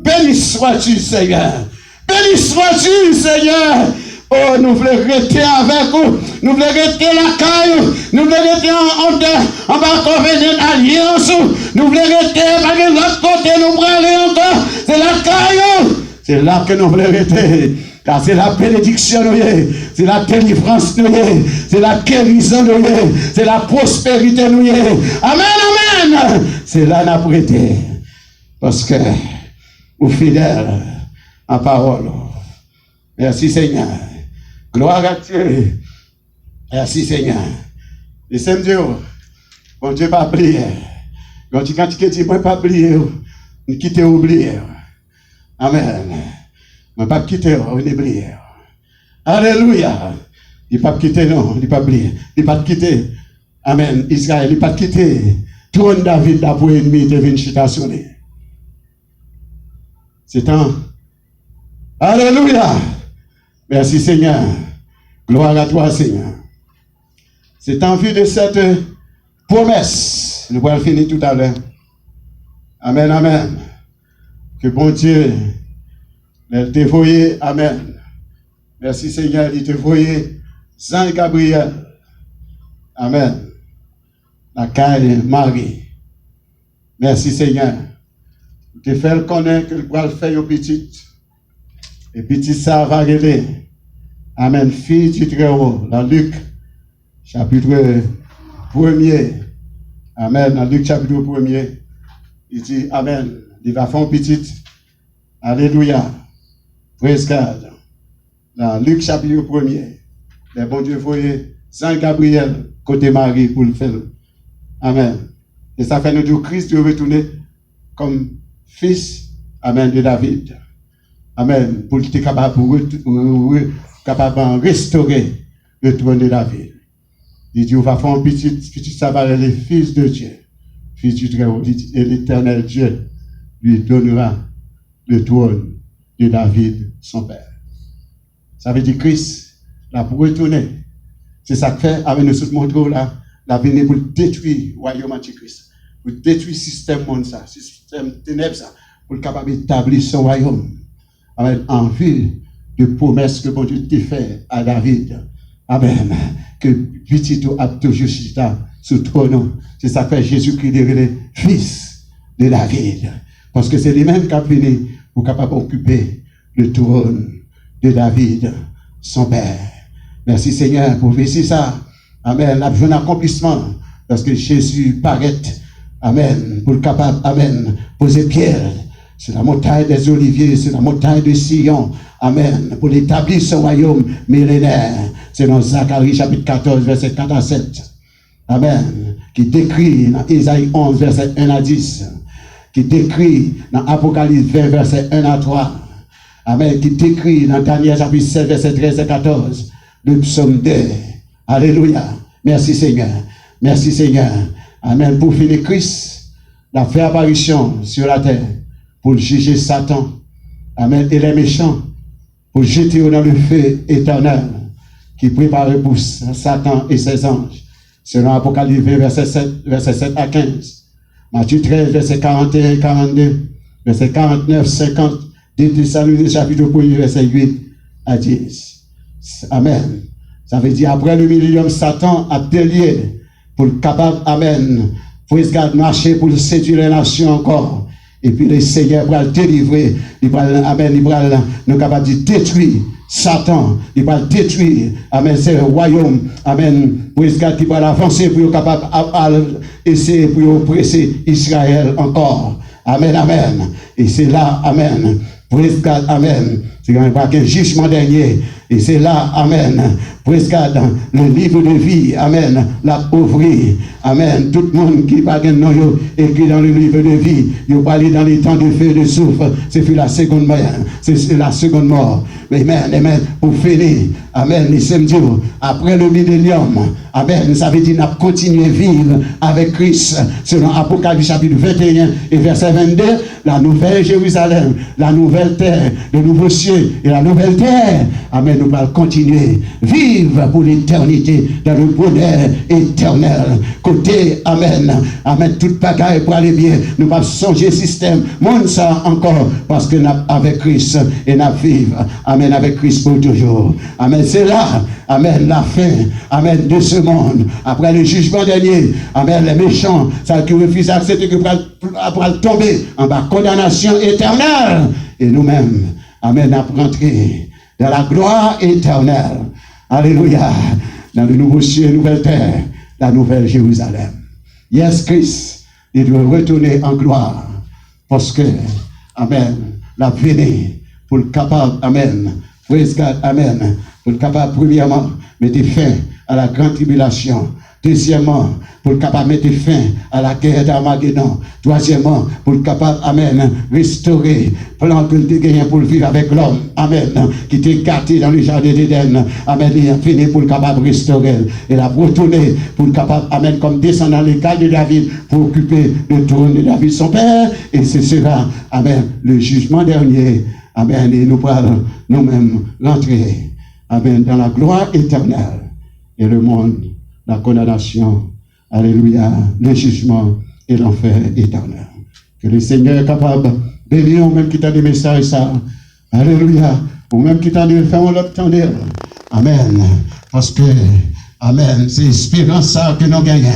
béni sois-tu, Seigneur! Béni sois-tu, Seigneur! Oh, nous voulons rester avec vous. Nous voulons rester la caille. Nous voulons rester en bas convenir alliance. Nous voulons rester par l'autre côté. Nous voulons aller encore. C'est la caille. C'est là que nous voulons rester. Car c'est la bénédiction, c'est la délivrance, c'est la guérison, c'est la prospérité. Amen, amen. C'est là qu'on a prêté. Parce que vous fidèles en parole. Merci Seigneur. Gloire à Dieu. Merci Seigneur. Laissez-moi dire, bon Dieu pas oublier. Quand tu dis, moi pas oublier, ne quittez oublier. Amen. Moi pas quitter, on oublier. Alléluia. Il pas quitter, non, il pas oublier. Il pas quitter. Amen. Israël, il pas quitter. Trône David d'après ennemi devine chitationné. C'est un. Alléluia. Merci Seigneur. Gloire à toi Seigneur. C'est en vue de cette promesse. Nous allons finir tout à l'heure. Amen, amen. Que bon Dieu te voyé. Amen. Merci Seigneur. Il te voyé Saint Gabriel. Amen. La caille Marie. Merci Seigneur. Te fait connaître que le bras fait au petit. Et petit ça va arriver. Amen. Fille du Très-Haut. Dans Luc, chapitre 1er. Amen. Dans Luc, chapitre 1er. Il dit, Amen. Il va faire un petit. Alléluia. Praise God. Dans Luc, chapitre 1er. Le bon Dieu voyait Saint Gabriel côté Marie pour le faire. Amen. Et ça fait nous dire Christ de retourner comme fils, amen, de David. Amen. Pour qu'il soit capable de restaurer le trône de David. Il dit, on va faire un petit ça va les fils de Dieu, fils du Très-Haut, et l'éternel Dieu lui donnera le trône de David, son père. Ça veut dire Christ, là, pour retourner. C'est ça que fait, avec nous montrons là, la venue pour détruire le royaume antichrist, pour détruire le système monde, ça, le système ténèbres, ça, pour être capable d'établir son royaume. Amen. En vue de promesses que bon Dieu t'a fait à David. Amen. Que petit a toujours sous ton nom. C'est ça que fait Jésus-Christ devenu fils de David. Parce que c'est lui-même qui a venu pour capable occuper le trône de David, son père. Merci Seigneur pour faire ça. Amen. La besoin d'accomplissement. Parce que Jésus paraît. Amen. Pour le capable. Amen. Poser pierre. C'est la montagne des Oliviers, c'est la montagne de Sion. Amen. Pour établir son royaume millénaire. C'est dans Zacharie chapitre 14, verset 4 à 7. Amen. Qui décrit dans Isaïe 11, verset 1 à 10. Qui décrit dans Apocalypse 20, verset 1 à 3. Amen. Qui décrit dans Daniel chapitre 7, verset 13 à 14. Le psaume 2. Alléluia. Merci Seigneur. Merci Seigneur. Amen. Pour finir, Christ a fait apparition sur la terre pour juger Satan. Amen. Et les méchants pour jeter dans le feu éternel qui prépare pour Satan et ses anges. Selon Apocalypse 20, verset 7 à 15. Matthieu 13, verset 41 et 42. Verset 49, 50. De Thessaloniciens chapitre 1, verset 8 à 10. Amen. Ça veut dire après le millénium, Satan a délié pour le capable, amen, pour marcher pour séduire les nations encore. Et puis le Seigneur va le délivrer, il va, amen, il va nous capable de détruire Satan, il va le détruire, amen, c'est le royaume, amen, pour il va avancer pour être capable essayer pour oppresser Israël encore. Amen, amen. Et c'est là, amen, pour amen. C'est quand même pas qu'un jugement dernier. Et c'est là, amen, presque dans le livre de vie, amen, la ouvrir, amen, tout le monde qui parle de nom écrit dans le livre de vie, il parle dans les temps de feu et de souffle, c'est la seconde mort, c'est la seconde mort. Amen, amen, pour finir, amen, les samedis, après le millénium, amen, ça veut dire qu'on a continué à vivre avec Christ, selon Apocalypse chapitre 21 et verset 22, la nouvelle Jérusalem, la nouvelle terre, le nouveau ciel et la nouvelle terre, amen, nous allons continuer, vivre pour l'éternité, dans le bonheur éternel. Côté, amen, amen, toute bagaille pour aller bien, nous allons changer système, monde ça encore, parce que nous avec Christ et nous vivons, amen, avec Christ pour toujours. Amen, c'est là, amen, la fin, amen, de ce monde. Après le jugement dernier, amen, les méchants, ça qui refusent d'accepter que pour tomber en bas, condamnation éternelle. Et nous-mêmes, amen, à rentrer dans la gloire éternelle. Alléluia. Dans le nouveau ciel, nouvelle terre, la nouvelle Jérusalem. Yes, Christ, il doit retourner en gloire. Parce que, amen, la venue pour le capable, amen, praise God, amen, pour le capable, premièrement, mettre fin à la grande tribulation. Deuxièmement, pour le capable mettre fin à la guerre d'Armageddon. Troisièmement, pour le capable, amen, restaurer plan que le gagné pour le vivre avec l'homme, amen, qui était gâté dans le jardin d'Éden, amen, il a fini pour le capable restaurer. Il a retourné pour le capable, amen, comme descendre dans les cailles de David pour occuper le trône de David, son père, et ce sera, amen, le jugement dernier, amen, et nous pourrons nous-mêmes rentrer, amen, dans la gloire éternelle et le monde, la condamnation, alléluia, le jugement et l'enfer éternel. Que le Seigneur est capable, bénir ou même qui t'a des messages, ça, alléluia, ou même qui t'a dit, fais-moi l'obtenir. Amen. Parce que, amen, c'est l'espérance ça que nous gagnons.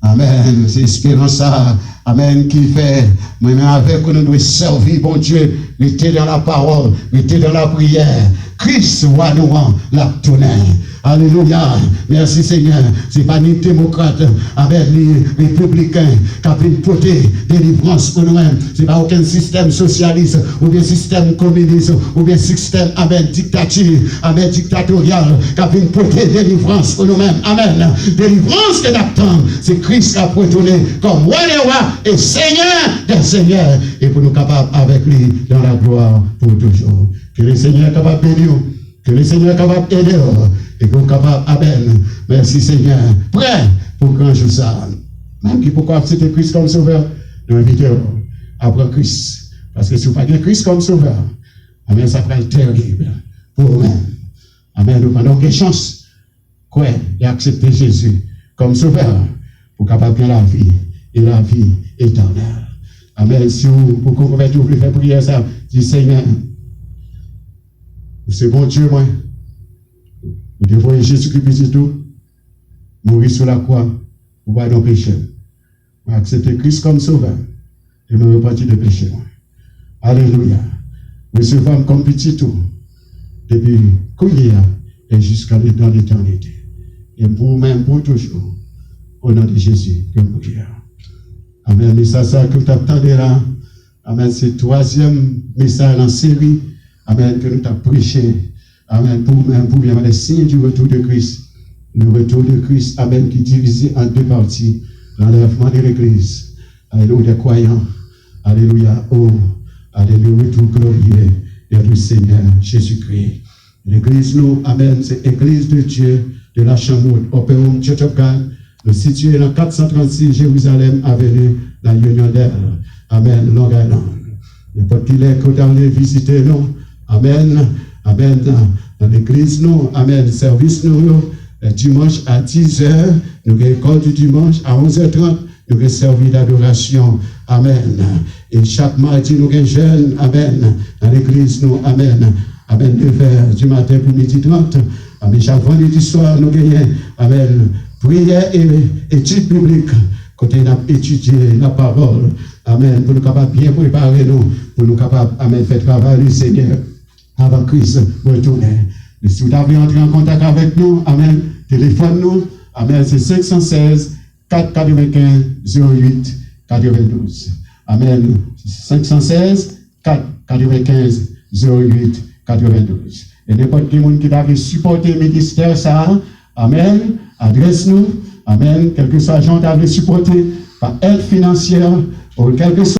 Amen. C'est l'espérance ça, amen, qui fait, même avec nous devons servir, bon Dieu, rester dans la parole, rester dans la prière. Christ, roi nous, l'a tourné. Alléluia. Merci Seigneur. Ce n'est pas ni démocrate, avec les républicains qui ont porté délivrance pour nous-mêmes. Ce n'est pas aucun système socialiste, ou bien système communiste, ou bien système, amen, dictature, amen, dictatorial, qui a porté délivrance pour nous-mêmes. Amen. Délivrance que nous attendons. C'est Christ qui a retourné comme roi des rois et Seigneur des seigneurs. Et pour nous capables avec lui dans la gloire pour toujours. Que le Seigneur est capable de bénir. Que le Seigneur est capable d'aider. Et qu'on est capable, amen. Merci Seigneur. Prêt pour grand jour ça. Même qui pourquoi accepter Christ comme sauveur, nous invitons à prendre Christ. Parce que si vous n'avez pas Christ comme sauveur, amen, ça prend terrible pour vous-même. Amen. Nous prenons quelle chance, quoi, et accepter Jésus comme sauveur pour capable de la vie et la vie éternelle. Amen. Si vous, pour qu'on vous voulez faire prière ça, dis Seigneur, c'est bon Dieu, moi. Vous devez Jésus-Christ tout, mourir sur la croix, pour voir nos péchés. Vous acceptez Christ comme sauveur, et me repentir de péché. Alléluia. Recevons comme petit tout, depuis Kouya et jusqu'à dans l'éternité. Et pour vous-même, pour toujours, au nom de Jésus, que nous prions. Amen. Et ça que vous attendez là, amen, c'est le troisième message en série, amen, que nous avons prêché. Amen. Pour bien les signes du retour de Christ. Le retour de Christ, amen, qui est divisé en deux parties. L'enlèvement de l'Église. Alléluia, des croyants. Alléluia, oh, alléluia, retour glorieux de le Seigneur Jésus-Christ. L'Église, nous, amen, c'est l'Église de Dieu de la Chambre, Opérum Church of God, situé dans 436 Jérusalem Avenue, la Union d'Elle. Amen, Long Island. N'importe qui est qu'on allait visiter, nous. Amen. Amen. Dans l'église, nous, amen. Service, nous, dimanche à 10h, nous avons école du dimanche à 11h30, nous avons servi d'adoration. Amen. Et chaque mardi, nous avons jeûne. Amen. Dans l'église, nous, amen. Amen. 9h du matin pour midi 30. Amen. Chaque vendredi soir, nous avons, amen. Prière et étude biblique. Côté nous étudier la parole. Amen. Pour nous capables bien préparer nous. Pour nous capables, amen, faire travailler le Seigneur. Avant Christ retourner. Et si vous avez entré en contact avec nous, amen, téléphone nous, amen, c'est 516 495 08 92. Amen. 516 495 08 92. Et n'importe qui qui avait supporté le ministère, ça, amen, adresse-nous, amen, quel que soit l'agent qui avait supporté par aide financière, ou quel que soit